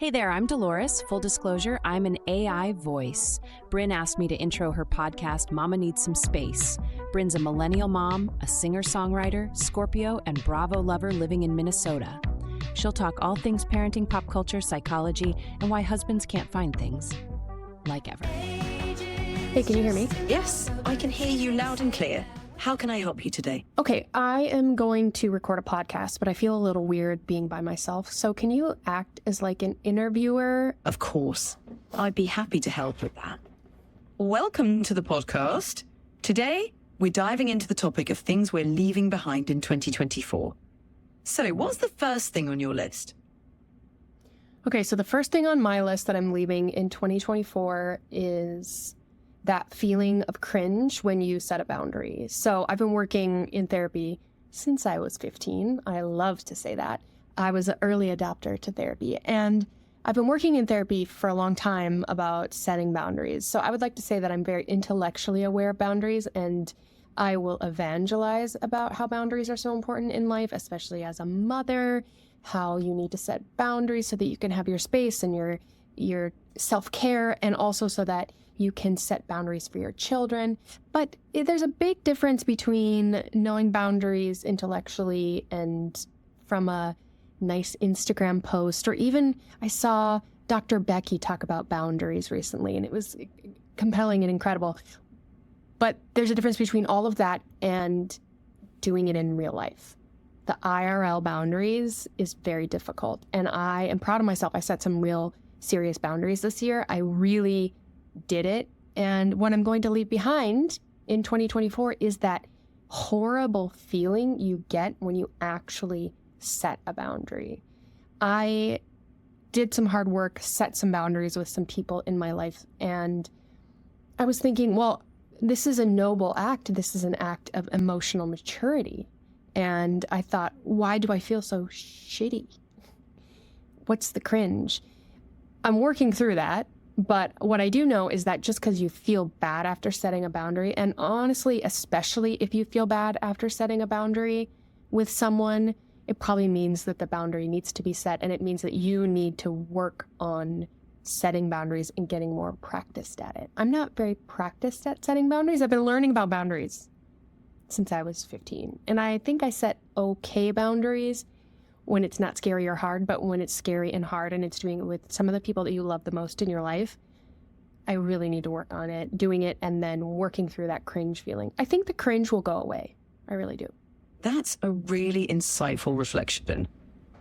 Hey there, I'm Dolores. Full disclosure, I'm an AI voice. Brynn asked me to intro her podcast, Mama Needs Some Space. Brynn's a millennial mom, a singer-songwriter, Scorpio, and Bravo lover living in Minnesota. She'll talk all things parenting, pop culture, psychology, and why husbands can't find things like ever. Hey, can you hear me? Yes, I can hear you loud and clear. How can I help you today? Okay, I am going to record a podcast, but I feel a little weird being by myself. So can you act as like an interviewer? Of course. I'd be happy to help with that. Welcome to the podcast. Today, we're diving into the topic of things we're leaving behind in 2024. So, what's the first thing on your list? Okay, so the first thing on my list that I'm leaving in 2024 is that feeling of cringe when you set a boundary. So I've been working in therapy since I was 15. I love to say that. I was an early adopter to therapy, and I've been working in therapy for a long time about setting boundaries. So I would like to say that I'm very intellectually aware of boundaries, and I will evangelize about how boundaries are so important in life, especially as a mother, how you need to set boundaries so that you can have your space and your self-care, and also so that you can set boundaries for your children. But there's a big difference between knowing boundaries intellectually and from a nice Instagram post, or even I saw Dr. Becky talk about boundaries recently, and it was compelling and incredible. But there's a difference between all of that and doing it in real life. The IRL boundaries is very difficult, and I am proud of myself. I set some real serious boundaries this year. I really did it. And what I'm going to leave behind in 2024 is that horrible feeling you get when you actually set a boundary. I did some hard work, set some boundaries with some people in my life, and I was thinking, well, this is a noble act. This is an act of emotional maturity. And I thought, why do I feel so shitty? What's the cringe? I'm working through that. But what I do know is that just because you feel bad after setting a boundary, and honestly, especially if you feel bad after setting a boundary with someone, it probably means that the boundary needs to be set, and it means that you need to work on setting boundaries and getting more practiced at it. I'm not very practiced at setting boundaries. I've been learning about boundaries since I was 15, and I think I set okay boundaries when it's not scary or hard, but when it's scary and hard and it's doing it with some of the people that you love the most in your life, I really need to work on it, doing it, and then working through that cringe feeling. I think the cringe will go away. I really do. That's a really insightful reflection.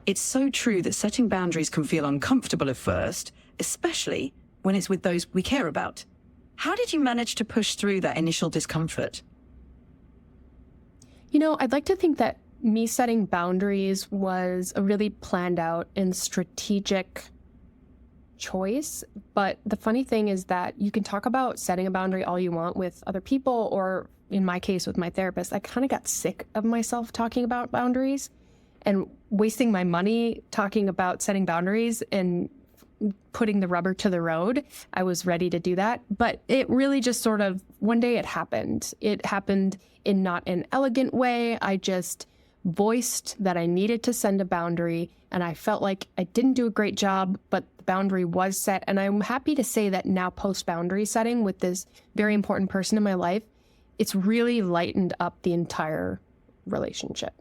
It's so true that setting boundaries can feel uncomfortable at first, especially when it's with those we care about. How did you manage to push through that initial discomfort? You know, I'd like to think that me setting boundaries was a really planned out and strategic choice. But the funny thing is that you can talk about setting a boundary all you want with other people, or in my case with my therapist. I kind of got sick of myself talking about boundaries and wasting my money talking about setting boundaries and putting the rubber to the road. I was ready to do that, but it really just sort of, one day it happened. It happened in not an elegant way. I just voiced that I needed to send a boundary, and I felt like I didn't do a great job, but the boundary was set. And I'm happy to say that now, post-boundary setting with this very important person in my life, it's really lightened up the entire relationship.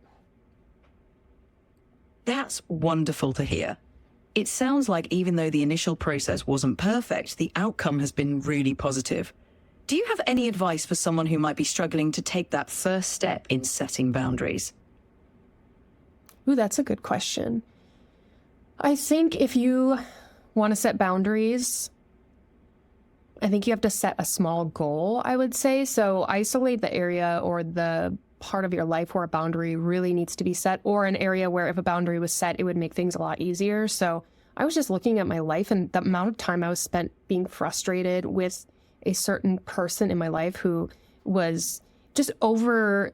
That's wonderful to hear. It sounds like even though the initial process wasn't perfect, the outcome has been really positive. Do you have any advice for someone who might be struggling to take that first step in setting boundaries? Ooh, that's a good question. I think if you want to set boundaries, I think you have to set a small goal, I would say. So isolate the area or the part of your life where a boundary really needs to be set, or an area where if a boundary was set, it would make things a lot easier. So I was just looking at my life and the amount of time I was spent being frustrated with a certain person in my life who was just overstaying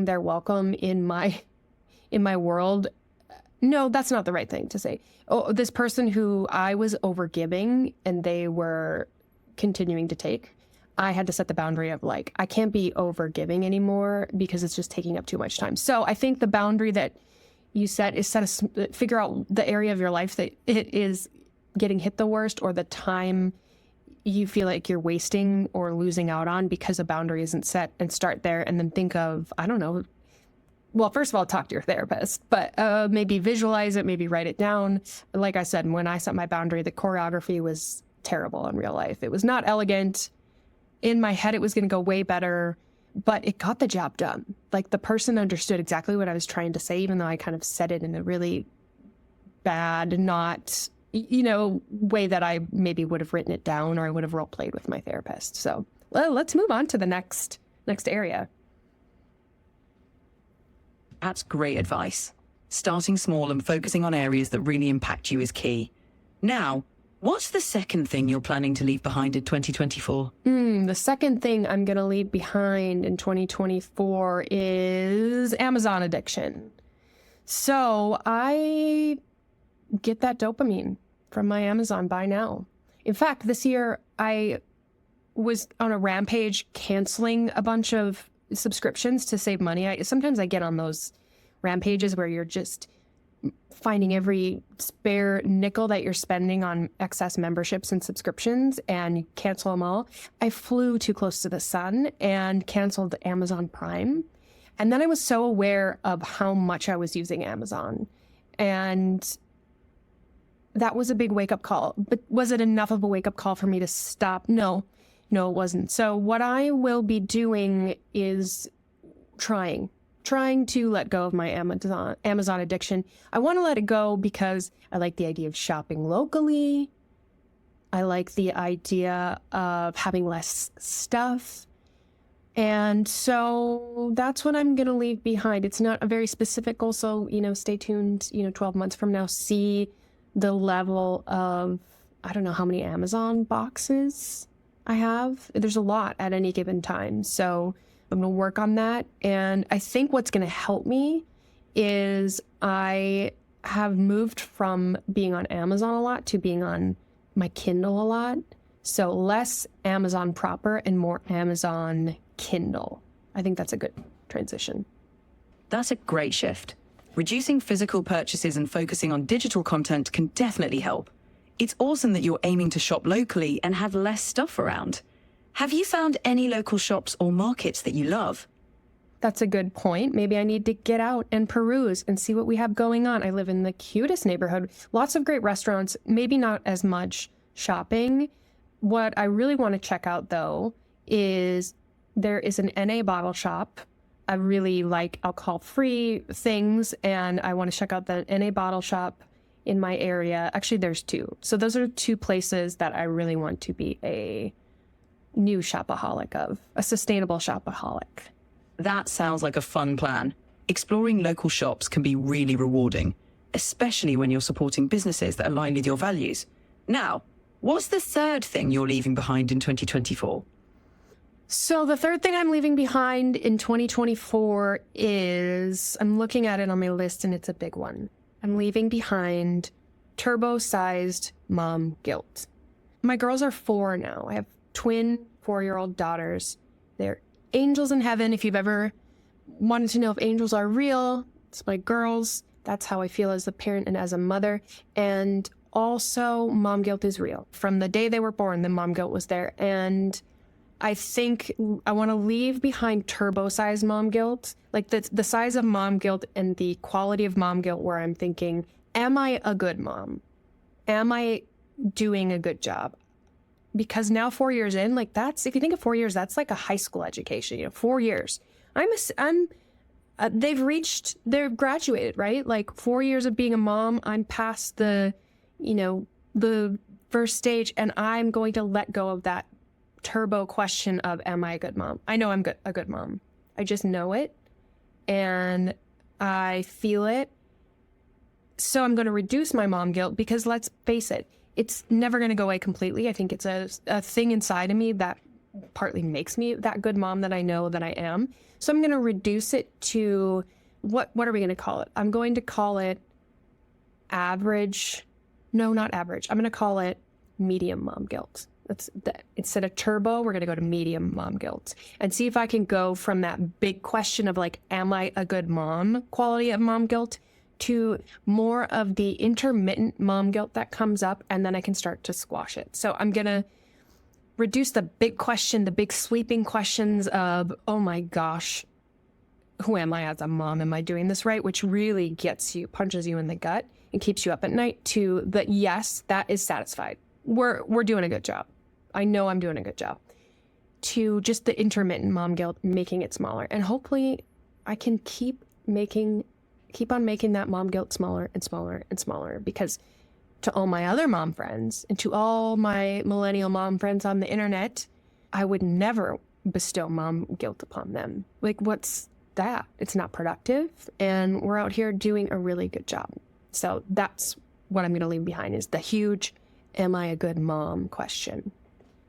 their welcome in my world. No, that's not the right thing to say. Oh, this person who I was overgiving and they were continuing to take. I had to set the boundary of like, I can't be overgiving anymore because it's just taking up too much time. So I think the boundary that you set is figure out the area of your life that it is getting hit the worst, or the time you feel like you're wasting or losing out on because a boundary isn't set, and start there. And then think of, I don't know, well, first of all, talk to your therapist, but maybe visualize it, maybe write it down. Like I said, when I set my boundary, the choreography was terrible in real life. It was not elegant. In my head, it was going to go way better, but it got the job done. Like, the person understood exactly what I was trying to say, even though I kind of said it in a really bad, not, way that I maybe would have written it down, or I would have role played with my therapist. So, well, let's move on to the next area. That's great advice. Starting small and focusing on areas that really impact you is key. Now, what's the second thing you're planning to leave behind in 2024? The second thing I'm going to leave behind in 2024 is Amazon addiction. So I get that dopamine from my Amazon buy now. In fact, this year I was on a rampage canceling a bunch of subscriptions to save money. Sometimes I get on those rampages where you're just finding every spare nickel that you're spending on excess memberships and subscriptions and cancel them all. I flew too close to the sun and canceled Amazon Prime. And then I was so aware of how much I was using Amazon. And that was a big wake-up call. But was it enough of a wake-up call for me to stop? No, it wasn't. So what I will be doing is trying to let go of my Amazon addiction. I want to let it go because I like the idea of shopping locally. I like the idea of having less stuff. And so that's what I'm going to leave behind. It's not a very specific goal. So, stay tuned, 12 months from now, see the level of, I don't know how many Amazon boxes I have. There's a lot at any given time. So I'm going to work on that. And I think what's going to help me is I have moved from being on Amazon a lot to being on my Kindle a lot. So less Amazon proper and more Amazon Kindle. I think that's a good transition. That's a great shift. Reducing physical purchases and focusing on digital content can definitely help. It's awesome that you're aiming to shop locally and have less stuff around. Have you found any local shops or markets that you love? That's a good point. Maybe I need to get out and peruse and see what we have going on. I live in the cutest neighborhood. Lots of great restaurants, maybe not as much shopping. What I really want to check out, though, is there is an NA bottle shop. I really like alcohol-free things, and I want to check out the NA bottle shop in my area. Actually, there's two. So those are two places that I really want to be a new shopaholic of, a sustainable shopaholic. That sounds like a fun plan. Exploring local shops can be really rewarding, especially when you're supporting businesses that align with your values. Now, what's the third thing you're leaving behind in 2024? So the third thing I'm leaving behind in 2024 is, I'm looking at it on my list and it's a big one. I'm leaving behind turbo-sized mom guilt. My girls are 4 now. I have twin 4-year-old daughters. They're angels in heaven. If you've ever wanted to know if angels are real, it's my girls. That's how I feel as a parent and as a mother. And also, mom guilt is real. From the day they were born, the mom guilt was there. And I think I want to leave behind turbo-sized mom guilt, like the size of mom guilt and the quality of mom guilt, where I'm thinking, am I a good mom? Am I doing a good job? Because now 4 years in, like if you think of 4 years, that's like a high school education, 4 years. They've graduated, right? Like 4 years of being a mom, I'm past the first stage, and I'm going to let go of that turbo question of, am I a good mom? I know I'm a good mom. I just know it and I feel it. So I'm going to reduce my mom guilt, because let's face it, it's never going to go away completely. I think it's a thing inside of me that partly makes me that good mom that I know that I am. So I'm going to reduce it to, what are we going to call it? I'm going to call it average. No, not average. I'm going to call it medium mom guilt. Instead of turbo, we're going to go to medium mom guilt and see if I can go from that big question of like, am I a good mom, quality of mom guilt, to more of the intermittent mom guilt that comes up, and then I can start to squash it. So I'm going to reduce the big question, the big sweeping questions of, oh my gosh, who am I as a mom? Am I doing this right? Which really punches you in the gut and keeps you up at night, to the yes, that is satisfied. We're doing a good job. I know I'm doing a good job. To just the intermittent mom guilt, making it smaller. And hopefully I can keep on making that mom guilt smaller and smaller and smaller, because to all my other mom friends and to all my millennial mom friends on the internet, I would never bestow mom guilt upon them. Like, what's that? It's not productive, and we're out here doing a really good job. So that's what I'm going to leave behind, is the huge, am I a good mom question.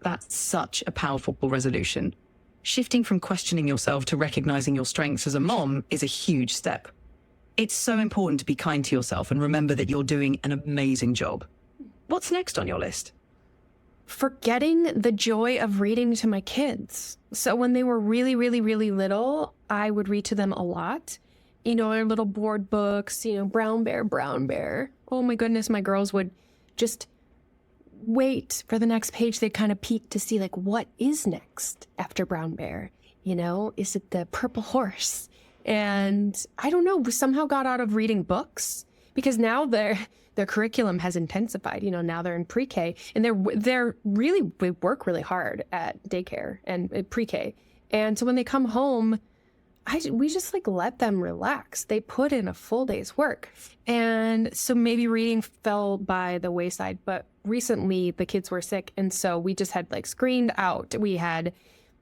That's such a powerful resolution. Shifting from questioning yourself to recognizing your strengths as a mom is a huge step. It's so important to be kind to yourself and remember that you're doing an amazing job. What's next on your list? Forgetting the joy of reading to my kids. So when they were really, really, really little, I would read to them a lot. You know, our little board books, you know, Brown Bear, Brown Bear. Oh my goodness, my girls would just wait for the next page. They'd kind of peek to see, like, what is next after Brown Bear? You know, is it the purple horse? And I don't know, we somehow got out of reading books, because now their curriculum has intensified. You know, now they're in pre-K, and they work really hard at daycare and at pre-K. And so when they come home, we just like let them relax. They put in a full day's work. And so maybe reading fell by the wayside, but recently the kids were sick. And so we just had like screened out. We had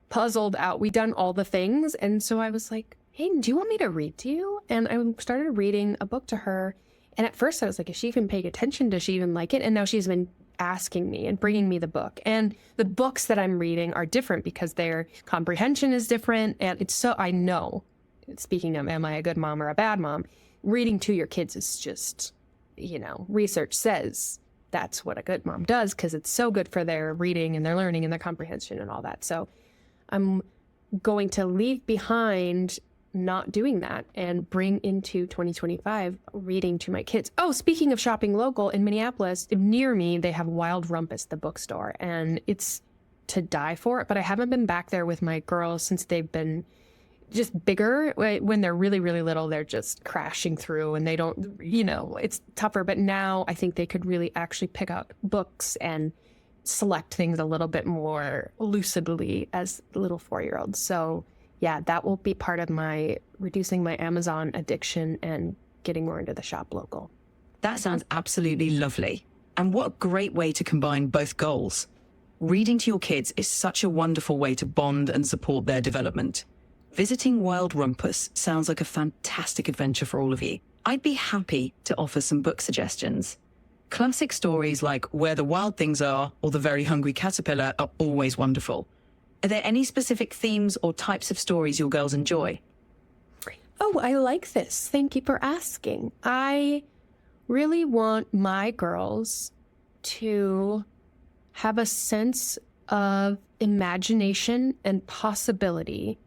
puzzled out. We done all the things. And so I was like, hey, do you want me to read to you? And I started reading a book to her. And at first I was like, is she even paying attention? Does she even like it? And now she's been asking me and bringing me the book. And the books that I'm reading are different because their comprehension is different. And it's so, I know, speaking of, am I a good mom or a bad mom? Reading to your kids is just, you know, research says that's what a good mom does, because it's so good for their reading and their learning and their comprehension and all that. So I'm going to leave behind not doing that and bring into 2025 reading to my kids. Oh, speaking of shopping local, in Minneapolis, near me, they have Wild Rumpus, the bookstore, and it's to die for it. But I haven't been back there with my girls since they've been just bigger. When they're really, really little, they're just crashing through and they don't, you know, it's tougher. But now I think they could really actually pick up books and select things a little bit more lucidly as little 4-year-olds. So yeah, that will be part of my reducing my Amazon addiction and getting more into the shop local. That sounds absolutely lovely. And what a great way to combine both goals. Reading to your kids is such a wonderful way to bond and support their development. Visiting Wild Rumpus sounds like a fantastic adventure for all of you. I'd be happy to offer some book suggestions. Classic stories like Where the Wild Things Are or The Very Hungry Caterpillar are always wonderful. Are there any specific themes or types of stories your girls enjoy? Oh, I like this. Thank you for asking. I really want my girls to have a sense of imagination and possibility,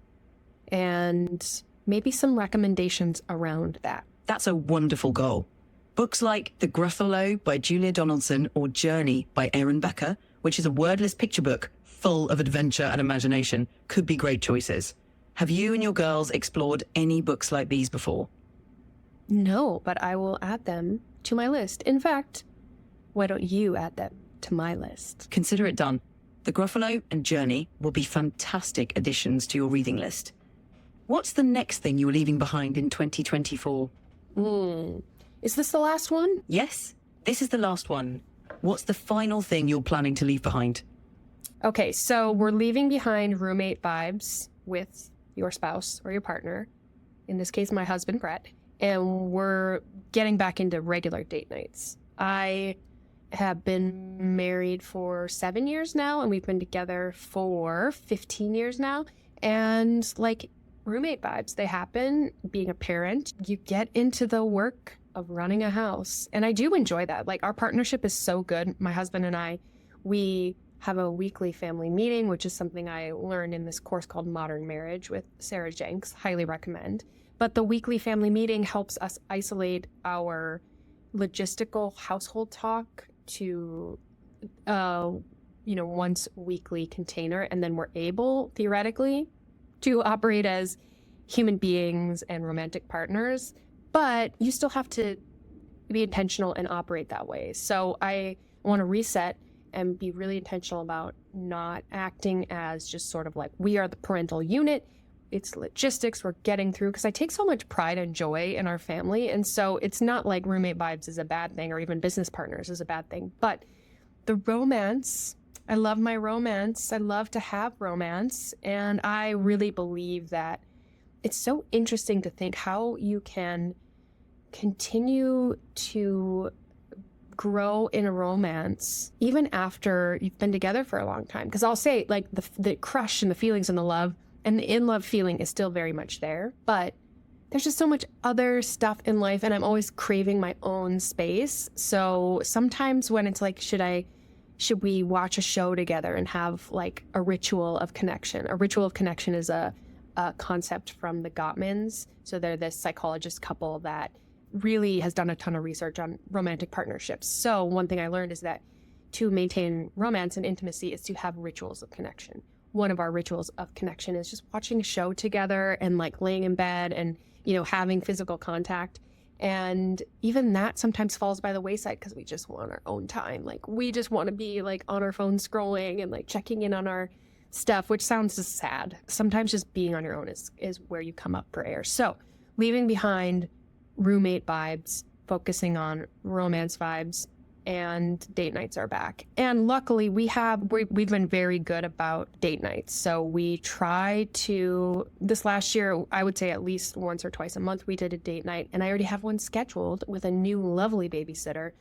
and maybe some recommendations around that. That's a wonderful goal. Books like The Gruffalo by Julia Donaldson or Journey by Erin Becker, which is a wordless picture book full of adventure and imagination, could be great choices. Have you and your girls explored any books like these before? No, but I will add them to my list. In fact, why don't you add them to my list? Consider it done. The Gruffalo and Journey will be fantastic additions to your reading list. What's the next thing you're leaving behind in 2024? Is this the last one? Yes, this is the last one. What's the final thing you're planning to leave behind? Okay, so we're leaving behind roommate vibes with your spouse or your partner, in this case, my husband, Brett, and we're getting back into regular date nights. I have been married for 7 years now, and we've been together for 15 years now. And like roommate vibes, they happen. Being a parent, you get into the work of running a house. And I do enjoy that. Like, our partnership is so good. My husband and I, we have a weekly family meeting, which is something I learned in this course called Modern Marriage with Sarah Jenks. Highly recommend. But the weekly family meeting helps us isolate our logistical household talk to, once weekly container. And then we're able, theoretically, to operate as human beings and romantic partners. But you still have to be intentional and operate that way. So I want to reset and be really intentional about not acting as just sort of like, we are the parental unit. It's logistics we're getting through, because I take so much pride and joy in our family. And so it's not like roommate vibes is a bad thing, or even business partners is a bad thing. But the romance, I love my romance. I love to have romance. And I really believe that it's so interesting to think how you can continue to grow in a romance even after you've been together for a long time. Because I'll say, like, the crush and the feelings and the love and the in-love feeling is still very much there, but there's just so much other stuff in life, and I'm always craving my own space. So sometimes when it's like, should we watch a show together and have like a ritual of connection? A ritual of connection is a concept from the Gottmans. So they're this psychologist couple that really has done a ton of research on romantic partnerships. So one thing I learned is that to maintain romance and intimacy is to have rituals of connection. One of our rituals of connection is just watching a show together and like laying in bed and, having physical contact. And even that sometimes falls by the wayside because we just want our own time. Like, we just want to be like on our phone scrolling and like checking in on our stuff, which sounds just sad. Sometimes just being on your own is where you come up for air. So leaving behind roommate vibes, focusing on romance vibes, and date nights are back. And luckily we've been very good about date nights. So we try to, this last year, I would say at least once or twice a month, we did a date night. And I already have one scheduled with a new lovely babysitter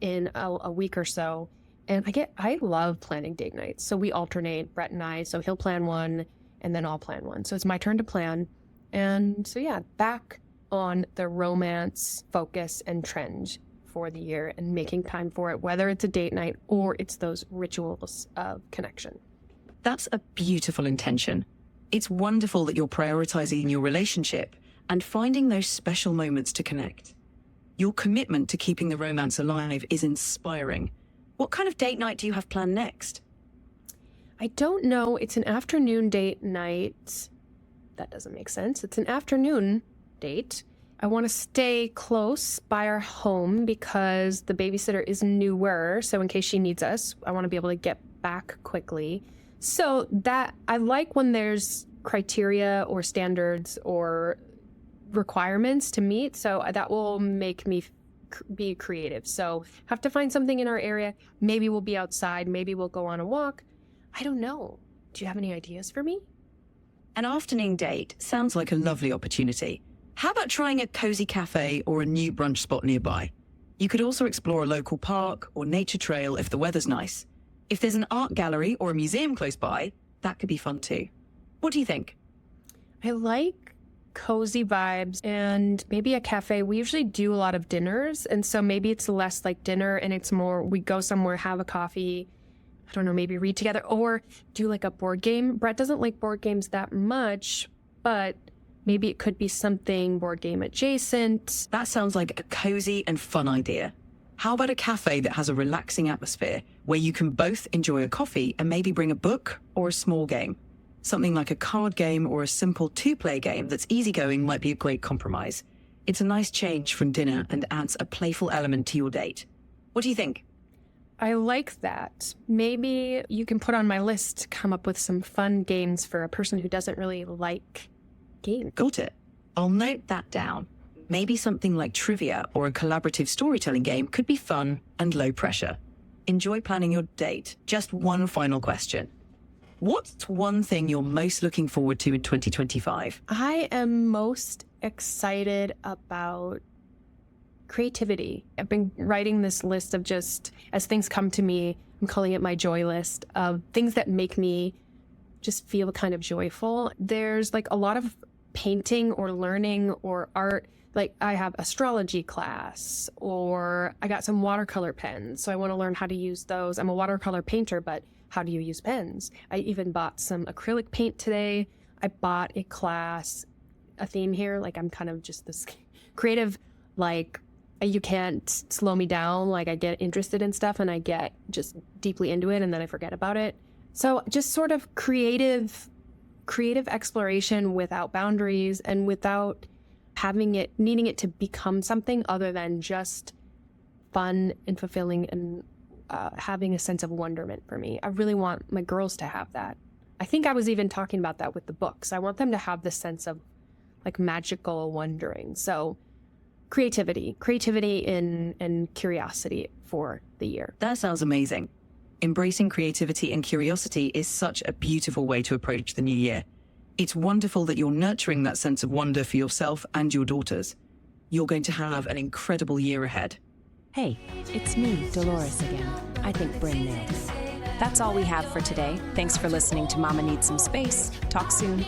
in a week or so. And I love planning date nights. So we alternate, Brett and I. So he'll plan one and then I'll plan one. So it's my turn to plan. And so yeah, back on the romance focus and trend for the year and making time for it, whether it's a date night or it's those rituals of connection. That's a beautiful intention. It's wonderful that you're prioritizing your relationship and finding those special moments to connect. Your commitment to keeping the romance alive is inspiring. What kind of date night do you have planned next? I don't know. It's an afternoon date night. That doesn't make sense. It's an afternoon date. I want to stay close by our home because the babysitter is newer. So in case she needs us, I want to be able to get back quickly. So that I like when there's criteria or standards or requirements to meet. So that will make me be creative. So have to find something in our area. Maybe we'll be outside. Maybe we'll go on a walk. I don't know. Do you have any ideas for me? An afternoon date sounds like a lovely opportunity. How about trying a cozy cafe or a new brunch spot nearby? You could also explore a local park or nature trail if the weather's nice. If there's an art gallery or a museum close by, that could be fun too. What do you think? I like cozy vibes and maybe a cafe. We usually do a lot of dinners, and so maybe it's less like dinner and it's more we go somewhere, have a coffee, I don't know, maybe read together or do like a board game. Brett doesn't like board games that much, but maybe it could be something board game adjacent. That sounds like a cozy and fun idea. How about a cafe that has a relaxing atmosphere where you can both enjoy a coffee and maybe bring a book or a small game? Something like a card game or a simple two-player game that's easygoing might be a great compromise. It's a nice change from dinner and adds a playful element to your date. What do you think? I like that. Maybe you can put on my list to come up with some fun games for a person who doesn't really like games. Got it. I'll note that down. Maybe something like trivia or a collaborative storytelling game could be fun and low pressure. Enjoy planning your date. Just one final question. What's one thing you're most looking forward to in 2025? I am most excited about creativity. I've been writing this list of just, as things come to me, I'm calling it my joy list of things that make me just feel kind of joyful. There's like a lot of painting or learning or art. Like I have astrology class or I got some watercolor pens. So I want to learn how to use those. I'm a watercolor painter, but how do you use pens? I even bought some acrylic paint today. I bought a class a theme here. Like, I'm kind of just this creative, like, you can't slow me down. Like, I get interested in stuff and I get just deeply into it and then I forget about it. So just sort of creative exploration without boundaries and without needing it to become something other than just fun and fulfilling and having a sense of wonderment for me. I really want my girls to have that. I think I was even talking about that with the books. I want them to have this sense of like magical wondering. So creativity and curiosity for the year. That sounds amazing. Embracing creativity and curiosity is such a beautiful way to approach the new year. It's wonderful that you're nurturing that sense of wonder for yourself and your daughters. You're going to have an incredible year ahead. Hey, it's me, Dolores again. I think Brynn nailed it. That's all we have for today. Thanks for listening to Mama Needs Some Space. Talk soon.